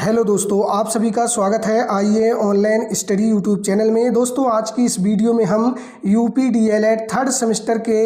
Hello दोस्तों, आप सभी का स्वागत है आइए ऑनलाइन स्टडी यूट्यूब चैनल में। दोस्तों, आज की इस वीडियो में हम यूपी डीएलएड थर्ड सेमेस्टर के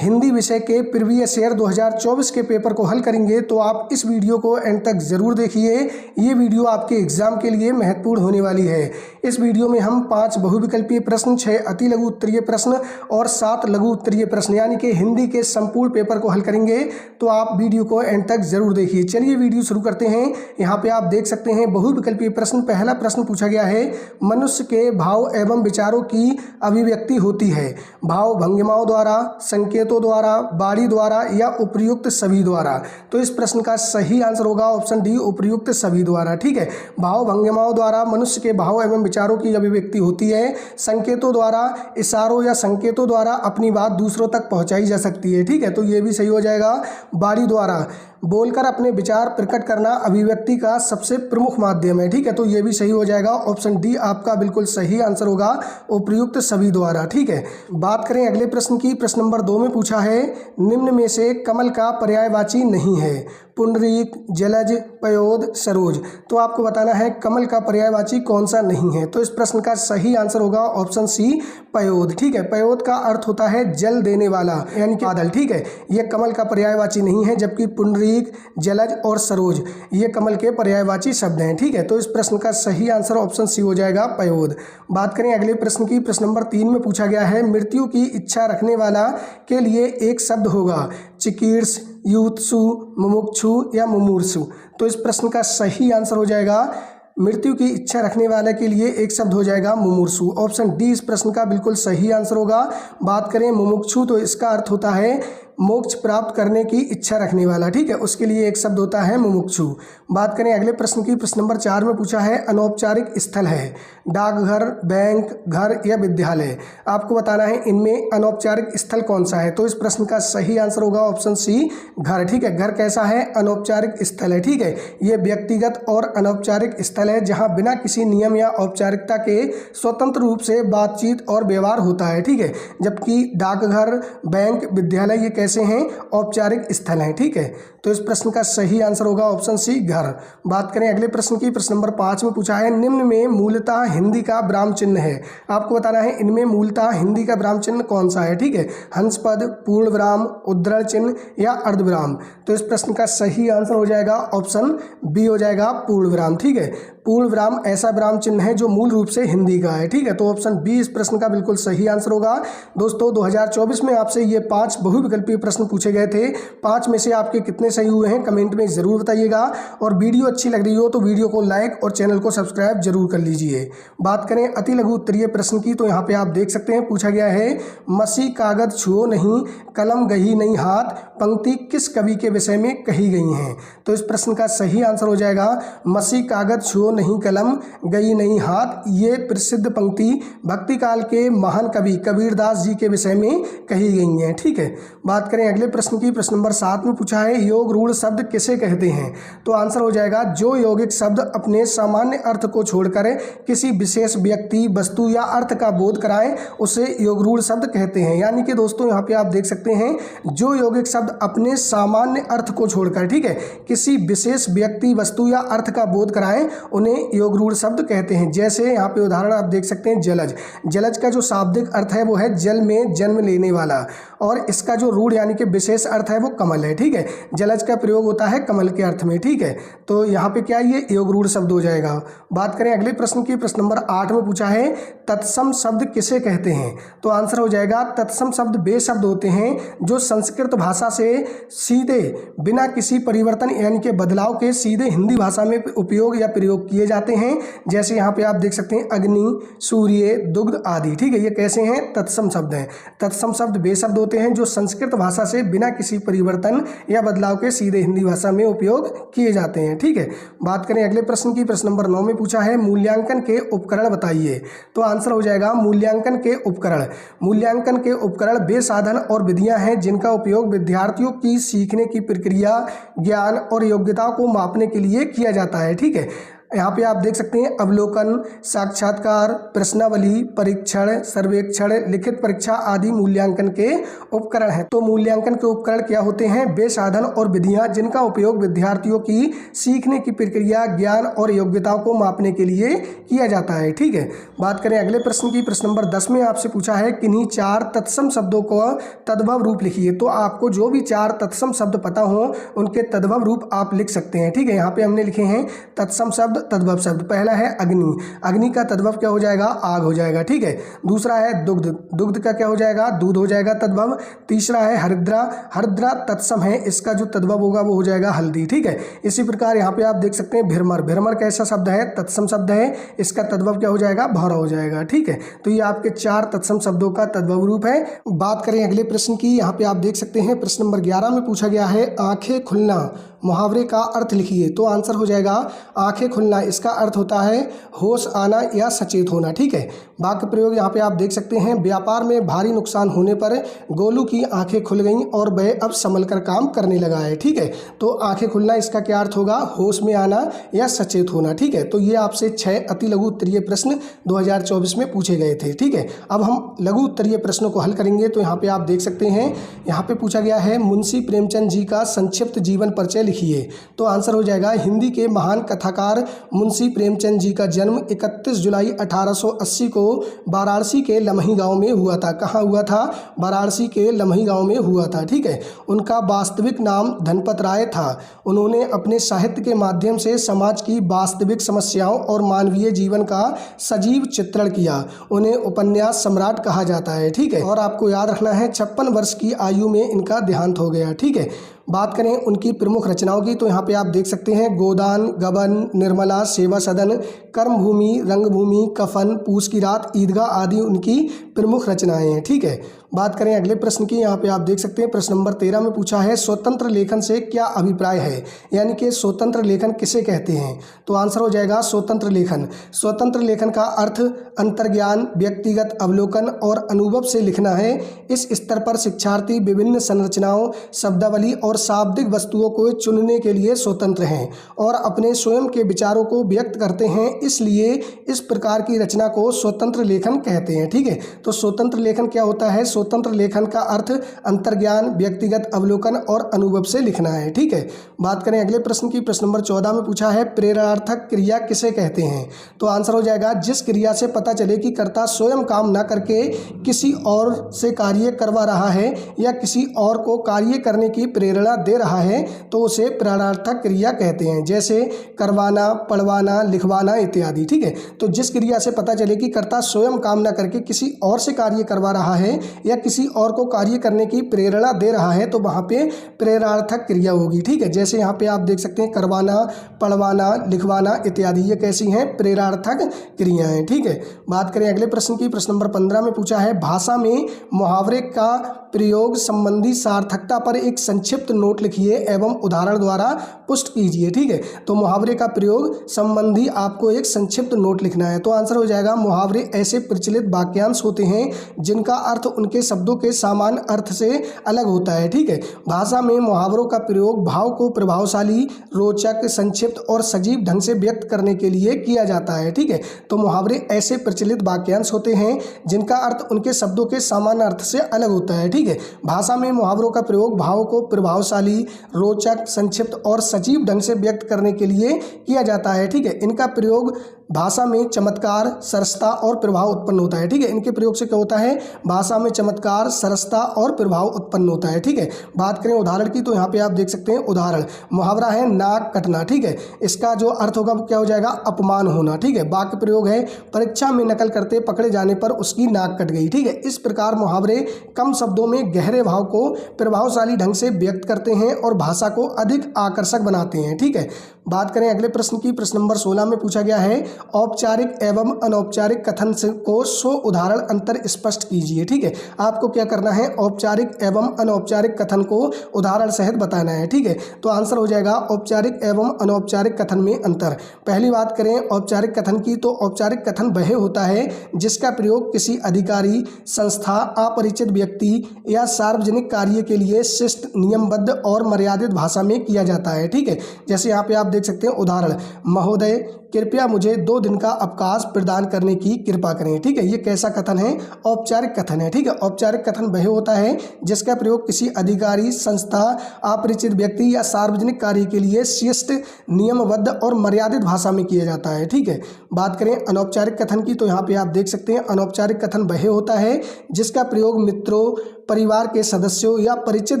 हिंदी विषय के प्रीवियस ईयर 2024 के पेपर को हल करेंगे। तो आप इस वीडियो को एंड तक ज़रूर देखिए, ये वीडियो आपके एग्जाम के लिए महत्वपूर्ण होने वाली है। इस वीडियो में हम 5 बहुविकल्पीय प्रश्न, 6 अति लघु उत्तरीय प्रश्न और 7 लघु उत्तरीय प्रश्न यानी कि हिंदी के संपूर्ण पेपर को हल करेंगे। तो आप वीडियो को एंड तक ज़रूर देखिए। चलिए वीडियो शुरू करते हैं। यहाँ पे आप देख सकते हैं बहुविकल्पीय प्रश्न। पहला प्रश्न पूछा गया है, मनुष्य के भाव एवं विचारों की अभिव्यक्ति होती है भाव भंगिमाओं द्वारा, संकेतों द्वारा, बाणी द्वारा या उपयुक्त सभी द्वारा। तो इस प्रश्न का सही आंसर होगा ऑप्शन डी, उपयुक्त सभी द्वारा। ठीक है, भाव भंगिमाओं द्वारा मनुष्य के भाव एवं विचारों की अभिव्यक्ति होती है। संकेतों द्वारा, इशारों या संकेतों द्वारा अपनी बात दूसरों तक पहुंचाई जा सकती है। ठीक है, तो ये भी सही हो जाएगा। बाणी द्वारा, बोलकर अपने विचार प्रकट करना अभिव्यक्ति का सबसे प्रमुख माध्यम है। ठीक है, तो ये भी सही हो जाएगा। ऑप्शन डी आपका बिल्कुल सही आंसर होगा, उपयुक्त सभी द्वारा। ठीक है, बात करें अगले प्रश्न की। प्रश्न नंबर 2 में पूछा है, निम्न में से कमल का पर्यायवाची नहीं है पुंडरीक, जलज, पयोद, सरोज। तो आपको बताना है कमल का पर्यायवाची कौन सा नहीं है। तो इस प्रश्न का सही आंसर होगा ऑप्शन सी, पयोद। ठीक है, पयोद का अर्थ होता है जल देने वाला यानी कि बादल। ठीक है, यह कमल का पर्यायवाची नहीं है, जबकि पुंडरीक, जलज और सरोज ये कमल के पर्यायवाची शब्द हैं। ठीक है, तो इस प्रश्न का सही आंसर ऑप्शन सी हो जाएगा, पयोद। बात करें अगले प्रश्न की। प्रश्न नंबर 3 में पूछा गया है, मृत्यु की इच्छा रखने वाला के लिए एक शब्द होगा चिकीर्ष, युत्सु, मुमुक्षु या मुमूर्षु। तो इस प्रश्न का सही आंसर हो जाएगा, मृत्यु की इच्छा रखने वाले के लिए एक शब्द हो जाएगा मुमूर्षु। ऑप्शन डी इस प्रश्न का बिल्कुल सही आंसर होगा। बात करें मुमुक्षु, तो इसका अर्थ होता है मोक्ष प्राप्त करने की इच्छा रखने वाला। ठीक है, उसके लिए एक शब्द होता है मुमुक्षु। बात करें अगले प्रश्न की। प्रश्न नंबर 4 में पूछा है, अनौपचारिक स्थल है डाकघर, बैंक, घर या विद्यालय। आपको बताना है इनमें अनौपचारिक स्थल कौन सा है। तो इस प्रश्न का सही आंसर होगा ऑप्शन सी, घर। ठीक है, घर कैसा है, अनौपचारिक स्थल है। ठीक है, ये व्यक्तिगत और अनौपचारिक स्थल है जहां बिना किसी नियम या औपचारिकता के स्वतंत्र रूप से बातचीत और व्यवहार होता है। ठीक है, जबकि डाकघर, बैंक, विद्यालय ये कैसे हैं, औपचारिक स्थल हैं। ठीक है, तो इस प्रश्न का सही आंसर होगा ऑप्शन सी, घर। बात करें अगले प्रश्न की। प्रश्न नंबर 5 में पूछा है, निम्न में मूलतः हिंदी का विराम चिन्ह है। आपको बताना है इनमें मूलतः हिंदी का विराम चिन्ह कौन सा है। ठीक है, हंस पद, पूर्ण विराम, उद्धरण चिन्ह या अर्धविराम। तो इस प्रश्न का सही आंसर हो जाएगा ऑप्शन बी हो जाएगा, पूर्ण विराम। ठीक है, पूर्ण विराम ऐसा विराम चिन्ह है जो मूल रूप से हिंदी का है। ठीक है, तो ऑप्शन बी इस प्रश्न का बिल्कुल सही आंसर होगा। दोस्तों, 2024 में आपसे ये 5 बहुविकल्पीय प्रश्न पूछे गए थे। 5 में से आपके कितने सही हुए हैं कमेंट में ज़रूर बताइएगा। और वीडियो अच्छी लग रही हो तो वीडियो को लाइक और चैनल को सब्सक्राइब जरूर कर लीजिए। बात करें अति लघु उत्तरीय प्रश्न की, तो यहाँ पे आप देख सकते हैं पूछा गया है, मसी कागज छुओ नहीं, कलम गही नहीं हाथ, पंक्ति किस कवि के विषय में कही गई हैं। तो इस प्रश्न का सही आंसर हो जाएगा, मसी कागज छुओ नहीं, कलम गई नहीं हाथ। ये प्रसिद्ध पंक्ति भक्ति काल के महान कवि कबीरदास जी के विषय में कही गई हैं। ठीक है, बात करें अगले प्रश्न की। प्रश्न नंबर 7 में पूछा है, योग रूढ़ शब्द किसे कहते हैं। तो आंसर हो जाएगा, जो यौगिक शब्द अपने सामान्य अर्थ को छोड़कर किसी विशेष व्यक्ति, वस्तु या अर्थ का बोध कराएं उसे योग रूढ़ शब्द कहते हैं। यानी कि दोस्तों यहाँ पे आप देख सकते हैं, जो यौगिक शब्द अपने सामान्य अर्थ को छोड़कर, ठीक है, किसी विशेष व्यक्ति, वस्तु या अर्थ का बोध कराएं उन्हें योग रूढ़ शब्द कहते हैं। जैसे यहाँ पे उदाहरण आप देख सकते हैं, जलज। जलज का जो शाब्दिक अर्थ है वो है जल में जन्म लेने वाला, और इसका जो रूढ़ यानी कि विशेष अर्थ है वो कमल है। ठीक है, जलज का प्रयोग होता है कमल के अर्थ में। ठीक है, तो यहाँ पे क्या ये योग रूढ़ शब्द हो जाएगा। बात करें अगले प्रश्न की। प्रश्न नंबर 8 में पूछा है, तत्सम शब्द किसे कहते हैं। तो आंसर हो जाएगा, तत्सम शब्द वे शब्द होते हैं जो संस्कृत भाषा से सीधे बिना किसी परिवर्तन यानी कि बदलाव के सीधे हिंदी भाषा में उपयोग या प्रयोग किए जाते हैं। जैसे यहाँ पे आप देख सकते हैं, अग्नि, सूर्य, दुग्ध आदि। ठीक है, ये कैसे हैं, तत्सम शब्द हैं। तत्सम शब्द वे शब्द होते हैं जो संस्कृत भाषा से बिना किसी परिवर्तन या बदलाव के सीधे हिंदी भाषा में उपयोग किए जाते हैं। ठीक है, बात करें अगले प्रश्न की। प्रश्न नंबर 9 में पूछा है, मूल्यांकन के उपकरण बताइए। तो आंसर हो जाएगा, मूल्यांकन के उपकरण। मूल्यांकन के उपकरण वे साधन और विधियां हैं जिनका उपयोग विद्यार्थियों की सीखने की प्रक्रिया, ज्ञान और योग्यताओं को मापने के लिए किया जाता है। ठीक है, यहाँ पे आप देख सकते हैं अवलोकन, साक्षात्कार, प्रश्नावली, परीक्षण, सर्वेक्षण, लिखित परीक्षा आदि मूल्यांकन के उपकरण हैं। तो मूल्यांकन के उपकरण क्या होते हैं? वे साधन और विधियां जिनका उपयोग विद्यार्थियों की सीखने की प्रक्रिया, ज्ञान और योग्यताओं को मापने के लिए किया जाता है। ठीक है, बात करें अगले प्रश्न की। प्रश्न नंबर 10 में आपसे पूछा है किन्हीं 4 तत्सम शब्दों को तद्भव रूप लिखिए। तो आपको जो भी 4 तत्सम शब्द पता हो उनके तद्भव रूप आप लिख सकते हैं। ठीक है, यहाँ पे हमने लिखे हैं तत्सम शब्द, तद्भव शब्द। पहला है अग्नि, अग्नि का तद्भव क्या हो जाएगा? आग हो जाएगा। ठीक है, दूसरा है दुग्ध, दुग्ध का क्या हो जाएगा? दूध हो जाएगा तद्भव। तीसरा है हरिद्रा, हरिद्रा तत्सम है, इसका जो तद्भव होगा वो हो जाएगा हल्दी। ठीक है, इसी प्रकार यहाँ पे आप देख सकते हैं भिरमर, भिरमर कैसा शब्द है? तत्सम शब्द है, इसका तद्भव क्या हो जाएगा? भौरा हो जाएगा। ठीक है, तो ये आपके 4 तत्सम शब्दों का तद्भव रूप है। बात करें अगले प्रश्न की। यहाँ पे आप देख सकते हैं प्रश्न नंबर 11 में पूछा गया है आंखें खुलना मुहावरे का अर्थ लिखिए। तो आंसर हो जाएगा आंखें खुलना, इसका अर्थ होता है होश आना या सचेत होना। ठीक है, वाक्य प्रयोग यहाँ पे आप देख सकते हैं व्यापार में भारी नुकसान होने पर गोलू की आंखें खुल गईं और वह अब संभल कर काम करने लगा है। ठीक है, तो आंखें खुलना इसका क्या अर्थ होगा? होश में आना या सचेत होना। ठीक है, तो ये आपसे 6 अति लघु उत्तरीय प्रश्न 2024 में पूछे गए थे। ठीक है, अब हम लघु उत्तरीय प्रश्नों को हल करेंगे। तो यहाँ पे आप देख सकते हैं यहाँ पे पूछा गया है मुंशी प्रेमचंद जी का संक्षिप्त जीवन परिचय लिखिए। तो आंसर हो जाएगा हिंदी के महान कथाकार मुंशी प्रेमचंद जी का जन्म 31 जुलाई 1880 को वाराणसी के लमही गांव में हुआ था। कहाँ हुआ था? वाराणसी के लमही गांव में हुआ था। ठीक है, उनका वास्तविक नाम धनपत राय था। उन्होंने अपने साहित्य के माध्यम से समाज की वास्तविक समस्याओं और मानवीय जीवन का सजीव चित्रण किया। उन्हें उपन्यास सम्राट कहा जाता है। ठीक है, और आपको याद रखना है 56 वर्ष की आयु में इनका देहांत हो गया। ठीक है, बात करें उनकी प्रमुख रचनाओं की। तो यहाँ पे आप देख सकते हैं गोदान, गबन, निर्मला, सेवा सदन, कर्मभूमि, रंगभूमि, कफन, पूस की रात, ईदगाह आदि उनकी प्रमुख रचनाएं हैं। ठीक है, बात करें अगले प्रश्न की। यहाँ पे आप देख सकते हैं प्रश्न नंबर 13 में पूछा है स्वतंत्र लेखन से क्या अभिप्राय है, यानी कि स्वतंत्र लेखन किसे कहते हैं? तो आंसर हो जाएगा स्वतंत्र लेखन। स्वतंत्र लेखन का अर्थ अंतर्ज्ञान, व्यक्तिगत अवलोकन और अनुभव से लिखना है। इस स्तर पर शिक्षार्थी विभिन्न संरचनाओं, शब्दावली और शाब्दिक वस्तुओं को चुनने के लिए स्वतंत्र हैं और अपने स्वयं के विचारों को व्यक्त करते हैं, इसलिए इस प्रकार की रचना को स्वतंत्र लेखन कहते हैं। ठीक है, तो स्वतंत्र लेखन क्या होता है? स्वतंत्र लेखन का अर्थ अंतर्ज्ञान, व्यक्तिगत अवलोकन और अनुभव से लिखना है। ठीक है, बात करें अगले प्रश्न की। प्रश्न नंबर 14 में पूछा है प्रेरणार्थक क्रिया किसे कहते हैं? तो आंसर हो जाएगा जिस क्रिया से पता चले कि कर्ता स्वयं काम न करके किसी और से कार्य करवा रहा है या किसी और को कार्य करने की प्रेरणा दे रहा है, तो उसे प्रेरणार्थक क्रिया कहते हैं, जैसे करवाना, पढ़वाना, लिखवाना इत्यादि। ठीक है, तो जिस क्रिया से पता चले कि कर्ता स्वयं काम न करके किसी और से कार्य करवा रहा है या किसी और को कार्य करने की प्रेरणा दे रहा है, तो वहाँ पे प्रेरणार्थक क्रिया होगी। ठीक है, जैसे यहाँ पे आप देख सकते हैं करवाना, पढ़वाना, लिखवाना इत्यादि, ये कैसी हैं? प्रेरणार्थक क्रियाएं। ठीक है, बात करें अगले प्रश्न की। प्रश्न नंबर 15 में पूछा है भाषा में मुहावरे का प्रयोग संबंधी सार्थकता पर एक संक्षिप्त नोट लिखिए एवं उदाहरण द्वारा पुष्ट कीजिए। ठीक है, तो मुहावरे का प्रयोग संबंधी आपको एक संक्षिप्त नोट लिखना है। तो आंसर हो जाएगा मुहावरे ऐसे प्रचलित वाक्यांश होते हैं जिनका अर्थ उनके शब्दों के सामान्य अर्थ से अलग होता है। ठीक है, भाषा में मुहावरों का प्रयोग भाव को प्रभावशाली, रोचक, संक्षिप्त और सजीव ढंग से व्यक्त करने के लिए किया जाता है। ठीक है, तो मुहावरे ऐसे प्रचलित वाक्यांश होते हैं जिनका अर्थ उनके शब्दों के सामान्य अर्थ से अलग होता है। ठीक है, भाषा में मुहावरों का प्रयोग भाव को प्रभावशाली, रोचक, संक्षिप्त और सजीव ढंग से व्यक्त करने के लिए किया जाता है। ठीक है, इनका प्रयोग भाषा में चमत्कार, सरसता और प्रभाव उत्पन्न होता है। ठीक है, इनके प्रयोग से क्या होता है? भाषा में चमत्कार, सरसता और प्रभाव उत्पन्न होता है। ठीक है, बात करें उदाहरण की। तो यहाँ पे आप देख सकते हैं उदाहरण मुहावरा है नाक कटना। ठीक है, इसका जो अर्थ होगा वो क्या हो जाएगा? अपमान होना। ठीक है, वाक्य प्रयोग है परीक्षा में नकल करते पकड़े जाने पर उसकी नाक कट गई। ठीक है, इस प्रकार मुहावरे कम शब्दों में गहरे भाव को प्रभावशाली ढंग से व्यक्त करते हैं और भाषा को अधिक आकर्षक बनाते हैं। ठीक है, बात करें अगले प्रश्न की। प्रश्न नंबर 16 में पूछा गया है औपचारिक एवं अनौपचारिक कथन को 100 उदाहरण अंतर स्पष्ट कीजिए। ठीक है, आपको क्या करना है? औपचारिक एवं अनौपचारिक कथन को उदाहरण सहित बताना है। ठीक है, तो आंसर हो जाएगा औपचारिक एवं अनौपचारिक कथन में अंतर। पहली बात करें औपचारिक कथन की, तो औपचारिक कथन वह होता है जिसका प्रयोग किसी अधिकारी, संस्था, अपरिचित व्यक्ति या सार्वजनिक कार्य के लिए शिष्ट, नियमबद्ध और मर्यादित भाषा में किया जाता है। ठीक है, जैसे यहाँ पे आप देख सकते हैं उदाहरण, महोदय कृपया मुझे 2 दिन का अवकाश प्रदान करने की कृपा करें। ठीक है, ये कैसा कथन है? औपचारिक कथन है। ठीक है, औपचारिक कथन वह होता है जिसका प्रयोग किसी अधिकारी, संस्था, अपरिचित व्यक्ति या सार्वजनिक कार्य के लिए शिष्ट, नियमबद्ध और मर्यादित भाषा में किया जाता है। ठीक है, बात करें अनौपचारिक कथन की, तो यहाँ पे आप देख सकते हैं अनौपचारिक कथन वह होता है जिसका प्रयोग मित्रों, परिवार के सदस्यों या परिचित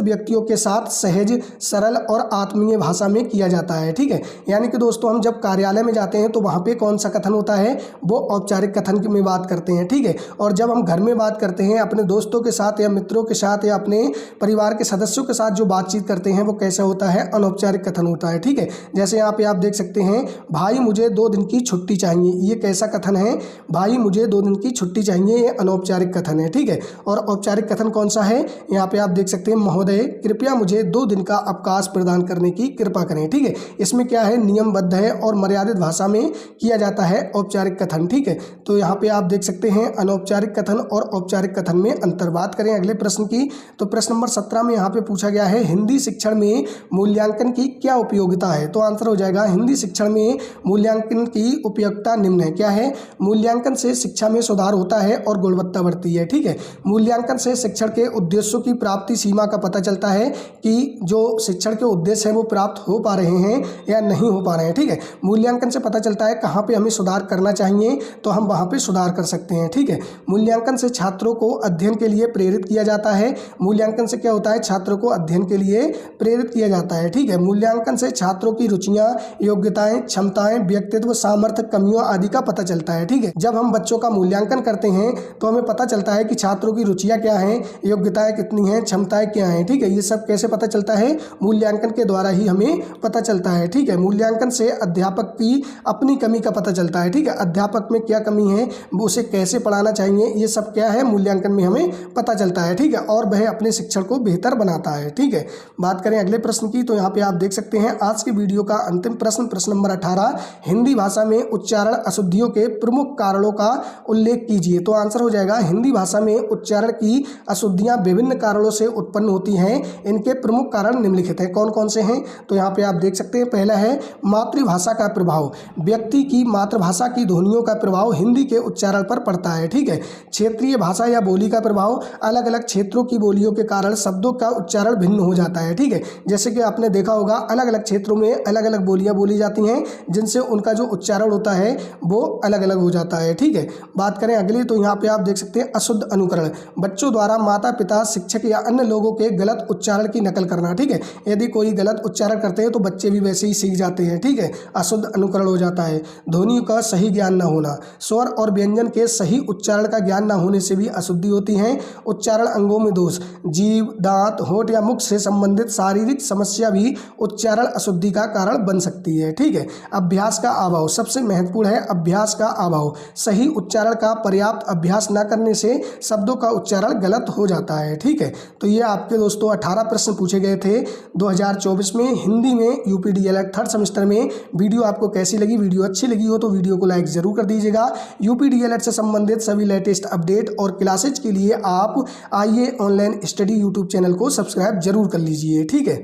व्यक्तियों के साथ सहज, सरल और आत्मीय भाषा में किया जाता है। ठीक है, यानी कि दोस्तों हम जब कार्यालय में जाते हैं तो वहाँ पे कौन सा कथन होता है? वो औपचारिक कथन की में बात करते हैं। ठीक है, और जब हम घर में बात करते हैं अपने दोस्तों के साथ या मित्रों के साथ या अपने परिवार के सदस्यों के साथ जो बातचीत करते हैं वो कैसा होता है? अनौपचारिक कथन होता है। ठीक है, जैसे यहाँ पे आप देख सकते हैं, भाई मुझे 2 दिन की छुट्टी चाहिए। ये कैसा कथन है? भाई मुझे 2 दिन की छुट्टी चाहिए, ये अनौपचारिक कथन है। ठीक है, और औपचारिक कथन कौन सा है? यहाँ पे आप देख सकते हैं, महोदय कृपया मुझे 2 दिन का अवकाश प्रदान करने की कृपा करें। ठीक है, इसमें क्या है? नियमबद्ध है और मर्यादित भाषा में किया जाता है औपचारिक कथन। ठीक है, तो यहाँ पे आप देख सकते हैं अनौपचारिक कथन और औपचारिक कथन में अंतर। बात करें अगले प्रश्न की, तो प्रश्न नंबर 17 में यहाँ पे पूछा गया है, हिंदी शिक्षण में मूल्यांकन की क्या उपयोगिता है? तो आंसर हो जाएगा, हिंदी शिक्षण में मूल्यांकन की उपयोगिता निम्न है। क्या है? मूल्यांकन से शिक्षा में सुधार होता है और गुणवत्ता बढ़ती है। ठीक है, मूल्यांकन से शिक्षण के उद्देश्यों की प्राप्ति सीमा का पता चलता है कि जो शिक्षण के उद्देश्य हैं वो प्राप्त हो पा रहे हैं या नहीं हो पा रहे हैं। ठीक है, मूल्यांकन से पता चलता है कहाँ पे हमें सुधार करना चाहिए, तो हम वहाँ पे सुधार कर सकते हैं। ठीक है, मूल्यांकन से छात्रों को अध्ययन के लिए प्रेरित किया जाता है। मूल्यांकन से क्या होता है? छात्रों को अध्ययन के लिए प्रेरित किया जाता है। ठीक है, मूल्यांकन से छात्रों की रुचियाँ, योग्यताएं, क्षमताएं, व्यक्तित्व, सामर्थ्य, कमियों आदि का पता चलता है। ठीक है, जब हम बच्चों का मूल्यांकन करते हैं तो हमें पता चलता है कि छात्रों की रुचियाँ क्या हैं, योग्यताएं कितनी हैं, क्षमताएं क्या हैं। ठीक है, ये सब कैसे पता चलता है? मूल्यांकन के द्वारा ही हमें पता चलता है। ठीक है, मूल्यांकन से अध्यापक की अपनी कमी का पता चलता है। ठीक है, अध्यापक में क्या कमी है, वो उसे कैसे पढ़ाना चाहिए, ये सब क्या है? मूल्यांकन में हमें पता चलता है। ठीक है, और वह अपने शिक्षण को बेहतर बनाता है। ठीक है, बात करें अगले प्रश्न की, तो यहाँ पे आप देख सकते हैं आज की वीडियो का अंतिम प्रश्न, प्रश्न नंबर 18, हिंदी भाषा में उच्चारण अशुद्धियों के प्रमुख कारणों का उल्लेख कीजिए। तो आंसर हो जाएगा, हिंदी भाषा में उच्चारण की अशुद्धियां विभिन्न कारणों से उत्पन्न होती हैं। इनके प्रमुख कारण निम्नलिखित हैं। कौन कौन से हैं? तो यहाँ पे आप देख सकते हैं, पहला है मातृभाषा का प्रभाव। व्यक्ति की मातृभाषा की ध्वनियों का प्रभाव हिंदी के उच्चारण पर पड़ता है। ठीक है, क्षेत्रीय भाषा या बोली का प्रभाव, अलग अलग क्षेत्रों की बोलियों के कारण शब्दों का उच्चारण भिन्न हो जाता है। ठीक है, जैसे कि आपने देखा होगा अलग अलग क्षेत्रों में अलग अलग बोलियां बोली जाती हैं जिनसे उनका जो उच्चारण होता है वो अलग अलग हो जाता है। ठीक है, बात करें अगली, तो यहाँ पे आप देख सकते हैं अशुद्ध अनुकरण, बच्चों द्वारा माता पिता, शिक्षक या अन्य लोगों के गलत उच्चारण की नकल करना। ठीक है, यदि कोई गलत उच्चारण करते हैं तो बच्चे भी वैसे ही सीख जाते हैं। ठीक है, अशुद्ध अनुकरण हो जाता है। ध्वनि का सही ज्ञान न होना, स्वर और व्यंजन के सही उच्चारण का ज्ञान न होने से भी अशुद्धि होती है। उच्चारण अंगों में दोष, जीभ, दांत, होंठ या मुख से संबंधित शारीरिक समस्या भी उच्चारण अशुद्धि का कारण बन सकती है। ठीक है, अभ्यास का अभाव, सबसे महत्वपूर्ण है अभ्यास का अभाव। सही उच्चारण का पर्याप्त अभ्यास न करने से शब्दों का उच्चारण गलत हो जाता है। ठीक है, तो ये आपके दोस्तों 18 प्रश्न पूछे गए थे 2024 में हिंदी में यूपी डीएलएड 3rd सेमेस्टर में। वीडियो आपको कैसी लगी? वीडियो अच्छी लगी हो तो वीडियो को लाइक जरूर कर दीजिएगा। यूपी डीएलएड से संबंधित सभी लेटेस्ट अपडेट और क्लासेज के लिए आप आइए ऑनलाइन स्टडी यूट्यूब चैनल को सब्सक्राइब जरूर कर लीजिए। ठीक है।